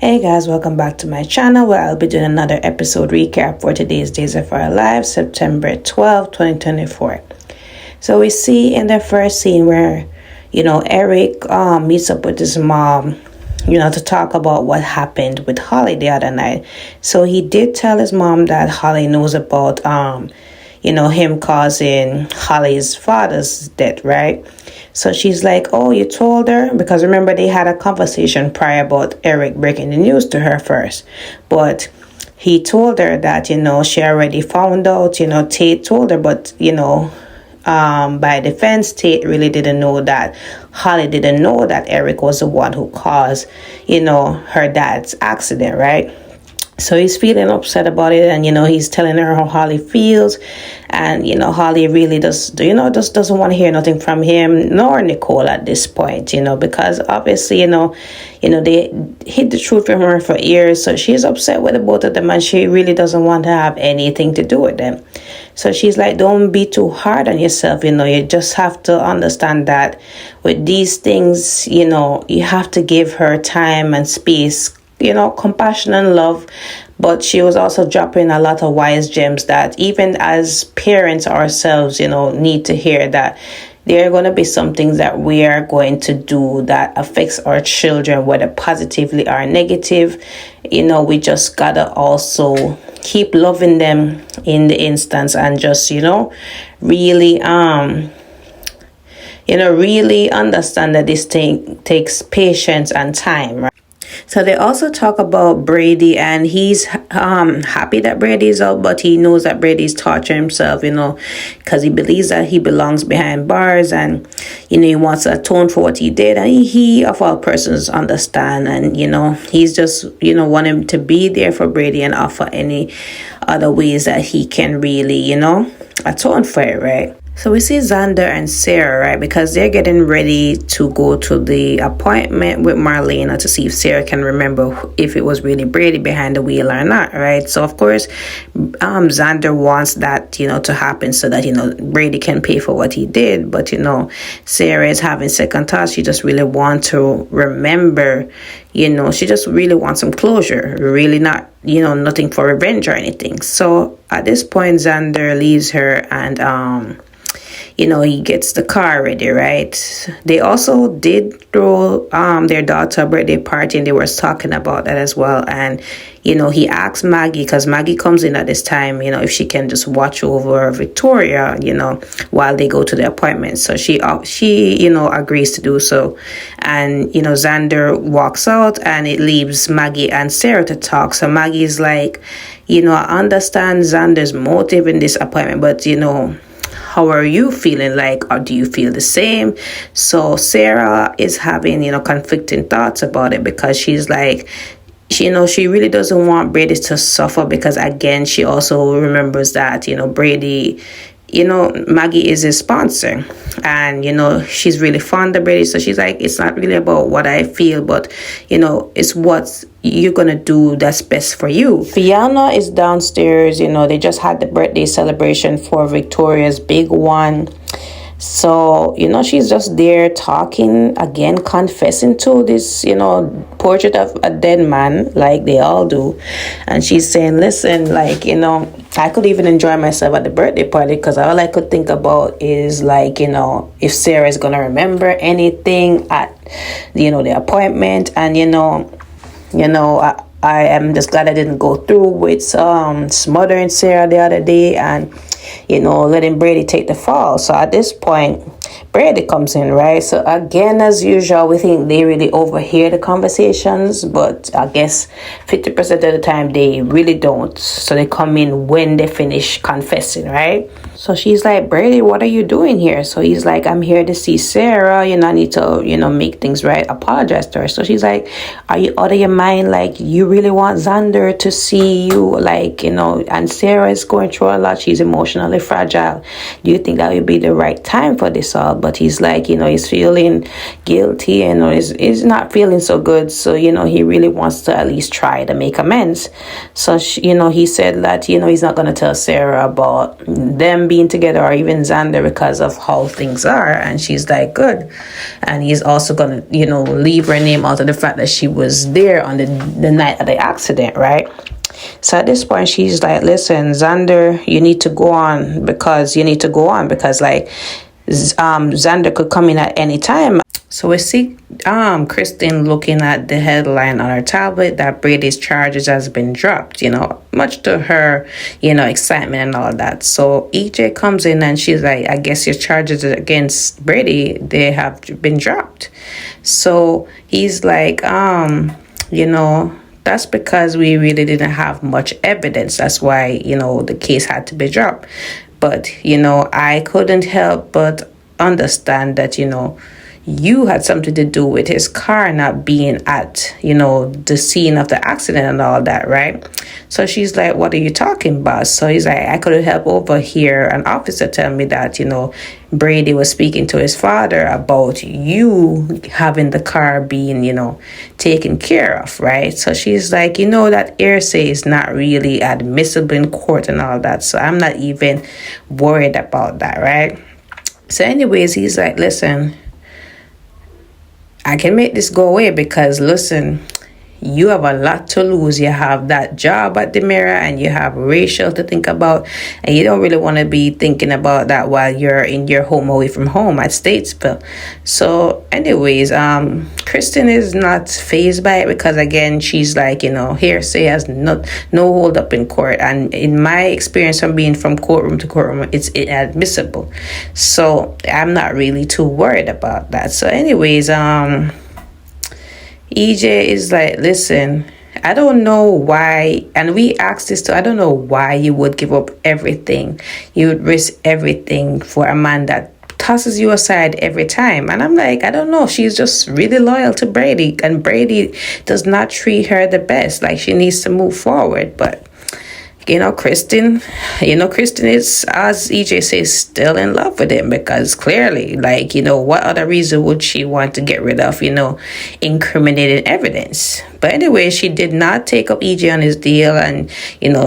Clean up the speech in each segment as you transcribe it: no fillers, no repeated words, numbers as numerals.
Hey guys, welcome back to my channel where I'll be doing another episode recap for today's Days of Our Lives, September 12, 2024. So we see in the first scene where, Eric meets up with his mom, to talk about what happened with Holly the other night. So he did tell his mom that Holly knows about, him causing Holly's father's death, right? So she's like, oh, you told her? Because remember, they had a conversation prior about Eric breaking the news to her first. But he told her that, she already found out, Tate told her, but, by defense, Tate really didn't know that. Holly didn't know that Eric was the one who caused, her dad's accident, right? So he's feeling upset about it, and he's telling her how Holly feels, and Holly really just doesn't want to hear nothing from him nor Nicole at this point, because obviously they hid the truth from her for years. So she's upset with the both of them, and she really doesn't want to have anything to do with them. So she's like, don't be too hard on yourself, you just have to understand that with these things, you have to give her time and space, compassion and love. But she was also dropping a lot of wise gems that even as parents ourselves, need to hear, that there are going to be some things that we are going to do that affects our children, whether positively or negative. We just gotta also keep loving them in the instance, and just really really understand that this thing takes patience and time, right? So they also talk about Brady, and he's happy that Brady's out, but he knows that Brady's torturing himself, because he believes that he belongs behind bars, and he wants to atone for what he did, and he of all persons understand, and he's just wanting to be there for Brady and offer any other ways that he can really atone for it, right? So we see Xander and Sarah, right? Because they're getting ready to go to the appointment with Marlena to see if Sarah can remember if it was really Brady behind the wheel or not, right? So of course, Xander wants that, to happen so that, Brady can pay for what he did. But, Sarah is having second thoughts. She just really wants to remember, she just really wants some closure, really not, nothing for revenge or anything. So at this point, Xander leaves her, and, he gets the car ready, right? They also did throw their daughter a birthday party, and they were talking about that as well. And he asked Maggie, because Maggie comes in at this time, if she can just watch over Victoria, while they go to the appointment. So she agrees to do so. And Xander walks out, and it leaves Maggie and Sarah to talk. So Maggie's like, I understand Xander's motive in this appointment, but how are you feeling? Like, or do you feel the same? So Sarah is having, conflicting thoughts about it, because she's like, she really doesn't want Brady to suffer, because again, she also remembers that, Brady, Maggie is his sponsor, and, she's really fond of Brady. So she's like, it's not really about what I feel, but, it's what you're gonna do that's best for you. Fiona is downstairs, they just had the birthday celebration for Victoria's big one. So, she's just there talking, again, confessing to this, portrait of a dead man, like they all do. And she's saying, listen, like, I could even enjoy myself at the birthday party, because all I could think about is, like, if Sarah is going to remember anything at, the appointment. And, I am just glad I didn't go through with smothering Sarah the other day, and letting Brady take the fall. So at this point, Brady comes in, right? So again, as usual, we think they really overhear the conversations, but I guess 50% of the time they really don't. So they come in when they finish confessing, right? So she's like, Brady, what are you doing here? So he's like, I'm here to see Sarah. I need to, make things right. Apologize to her. So she's like, are you out of your mind? Like, you really want Xander to see you, like, and Sarah is going through a lot. She's emotional emotionally fragile. Do you think that would be the right time for this all? But he's like, he's feeling guilty and he's not feeling so good. So, he really wants to at least try to make amends. So, he said that, he's not going to tell Sarah about them being together or even Xander because of how things are. And she's like, good. And he's also going to, leave her name out of the fact that she was there on the night of the accident, right? So at this point, she's like, listen, Xander, you need to go on because like Xander could come in at any time. So we see Kristen looking at the headline on her tablet that Brady's charges has been dropped, much to her, excitement and all that. So EJ comes in and she's like, I guess your charges against Brady, they have been dropped. So he's like, that's because we really didn't have much evidence. That's why, the case had to be dropped. But, I couldn't help but understand that, you had something to do with his car not being at, the scene of the accident and all that, right? So she's like, what are you talking about? So he's like, I couldn't help overhear an officer tell me that, Brady was speaking to his father about you having the car being, taken care of, right? So she's like, that hearsay is not really admissible in court and all that. So I'm not even worried about that, right? So anyways, he's like, listen, I can make this go away because, listen, you have a lot to lose. You have that job at the Mirror and you have Rachel to think about. And you don't really want to be thinking about that while you're in your home away from home at Statesville. So anyways, Kristen is not fazed by it because, again, she's like, hearsay has no hold up in court. And in my experience from being from courtroom to courtroom, it's inadmissible. So I'm not really too worried about that. So anyways, EJ is like, listen, I don't know why, and we asked this too, I don't know why you would give up everything. You would risk everything for a man that tosses you aside every time. And I'm like, I don't know. She's just really loyal to Brady, and Brady does not treat her the best. Like, she needs to move forward. But Kristen is, as EJ says, still in love with him because clearly, like, what other reason would she want to get rid of, incriminating evidence? But anyway, she did not take up EJ on his deal and,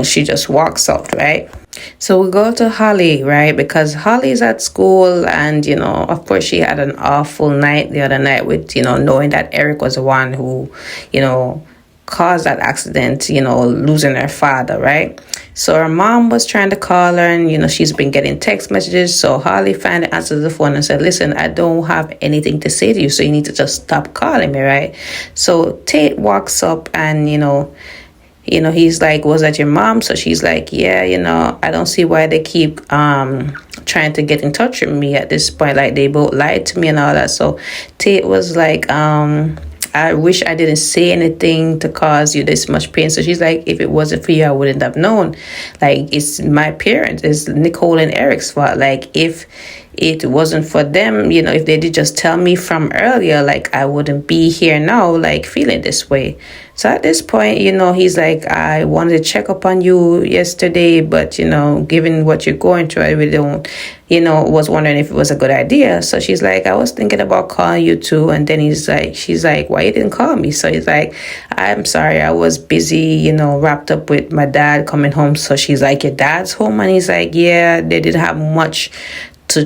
she just walks out, right? So we go to Holly, right? Because Holly's at school and, of course, she had an awful night the other night with, knowing that Eric was the one who, caused that accident, losing her father, right? So her mom was trying to call her and, she's been getting text messages. So Holly finally answered the phone and said, listen, I don't have anything to say to you. So you need to just stop calling me, right? So Tate walks up and, he's like, was that your mom? So she's like, yeah, I don't see why they keep trying to get in touch with me at this point. Like, they both lied to me and all that. So Tate was like, I wish I didn't say anything to cause you this much pain. So she's like, if it wasn't for you, I wouldn't have known. Like, it's my parents, it's Nicole and Eric's fault. Like, if it wasn't for them, if they did just tell me from earlier, like, I wouldn't be here now, like, feeling this way. So at this point, he's like, I wanted to check up on you yesterday, but, given what you're going through, I really don't, was wondering if it was a good idea. So she's like, I was thinking about calling you too. And then she's like, why you didn't call me? So he's like, I'm sorry, I was busy, wrapped up with my dad coming home. So she's like, your dad's home? And he's like, yeah, they didn't have much to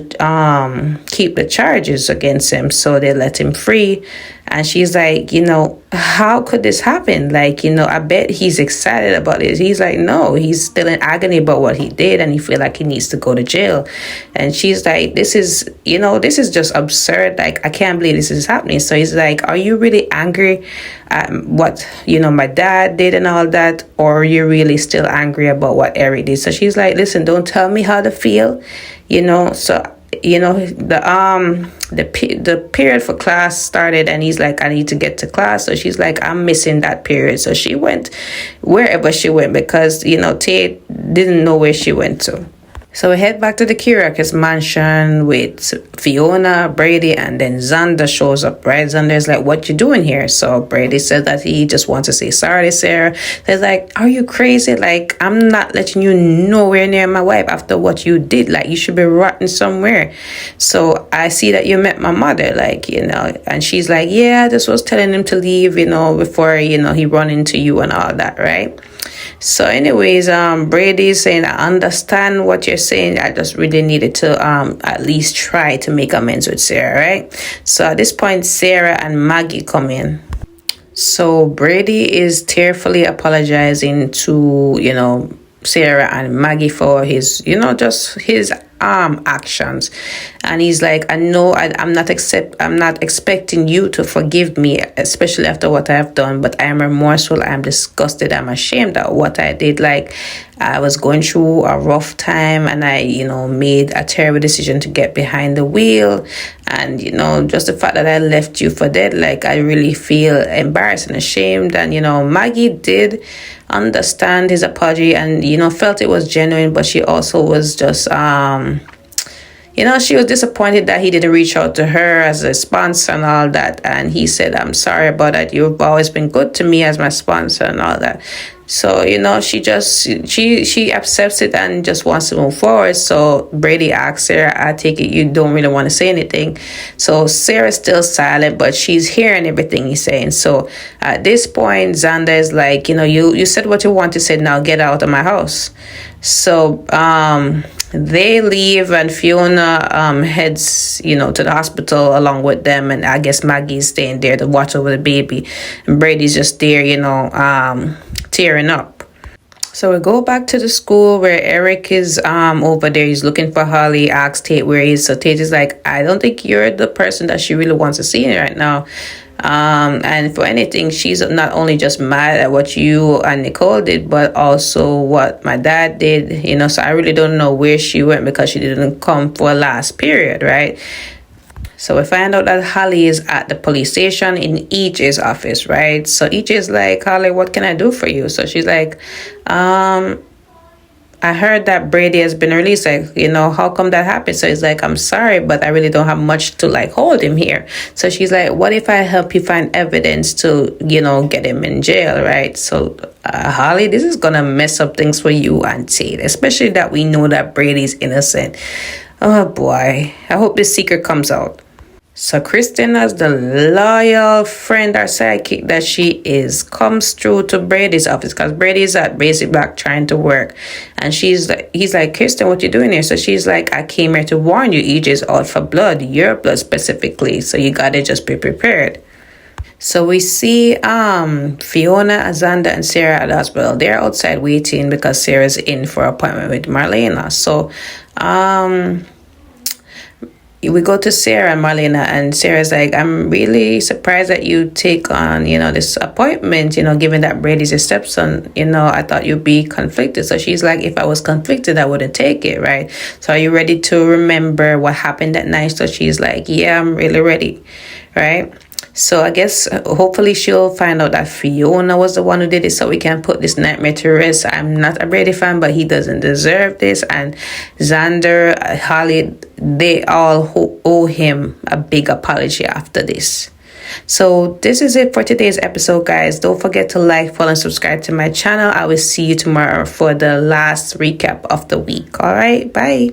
keep the charges against him, so they let him free. And she's like, how could this happen? Like, I bet he's excited about it. He's like, no, he's still in agony about what he did, and he feel like he needs to go to jail. And she's like, this is just absurd. Like, I can't believe this is happening. So he's like, are you really angry at what my dad did and all that, or are you really still angry about what Eric did? So she's like, listen, don't tell me how to feel. So the period for class started, and he's like, I need to get to class. So she's like, I'm missing that period. So she went wherever she went because Tate didn't know where she went to. So we head back to the Kiriakis mansion with Fiona, Brady, and then Xander shows up, right? Xander's like, what you doing here? So Brady says that he just wants to say sorry to Sarah. He's like, are you crazy? Like, I'm not letting you nowhere near my wife after what you did. Like, you should be rotting somewhere. So I see that you met my mother, like, and she's like, yeah, I just was telling him to leave, before, he run into you and all that, right? So anyways, Brady's saying, I understand what you're saying. I just really needed to at least try to make amends with Sarah, right? So at this point, Sarah and Maggie come in. So Brady is tearfully apologizing to, Sarah and Maggie for his, just his actions. And he's like, I know I'm not expecting you to forgive me, especially after what I have done, but I am remorseful, I am disgusted, I'm ashamed of what I did. Like, I was going through a rough time and I, made a terrible decision to get behind the wheel. And, just the fact that I left you for dead, like, I really feel embarrassed and ashamed. And, Maggie did understand his apology and, felt it was genuine, but she also was just, she was disappointed that he didn't reach out to her as a sponsor and all that. And he said, I'm sorry about that. You've always been good to me as my sponsor and all that. So, she accepts it and just wants to move forward. So Brady asks Sarah, I take it you don't really want to say anything. So Sarah's still silent, but she's hearing everything he's saying. So at this point, Xander is like, you said what you want to say, now get out of my house. So they leave and Fiona heads, to the hospital along with them. And I guess Maggie's staying there to watch over the baby. And Brady's just there, tearing up. So we go back to the school where Eric is over there. He's looking for Holly, asks Tate where he is. So Tate is like, I don't think you're the person that she really wants to see right now. And for anything, she's not only just mad at what you and Nicole did, but also what my dad did, so I really don't know where she went because she didn't come for last period, right? So we find out that Holly is at the police station in EJ's office, right? So EJ's like, Holly, what can I do for you? So she's like, I heard that Brady has been released. Like, how come that happened? So he's like, I'm sorry, but I really don't have much to hold him here. So she's like, what if I help you find evidence to, get him in jail, right? So Holly, this is gonna mess up things for you and Tate, especially that we know that Brady's innocent. Oh boy, I hope this secret comes out. So Kristen, as the loyal friend or sidekick that she is, comes through to Brady's office because Brady's at Basic Black trying to work. And he's like, Kristen, what you doing here? So she's like, I came here to warn you, EJ's out for blood, your blood specifically. So you gotta just be prepared. So we see Fiona, Xander, and Sarah at the hospital. They're outside waiting because Sarah's in for an appointment with Marlena. So we go to Sarah and Marlena, and Sarah's like, I'm really surprised that you take on, this appointment, given that Brady's your stepson, I thought you'd be conflicted. So she's like, if I was conflicted, I wouldn't take it, right? So are you ready to remember what happened that night? So she's like, yeah, I'm really ready, right? So I guess hopefully she'll find out that Fiona was the one who did it so we can put this nightmare to rest. I'm not a Brady fan, but he doesn't deserve this. And Xander, Holly, they all owe him a big apology after this. So this is it for today's episode, guys. Don't forget to like, follow, and subscribe to my channel. I will see you tomorrow for the last recap of the week. All right, bye.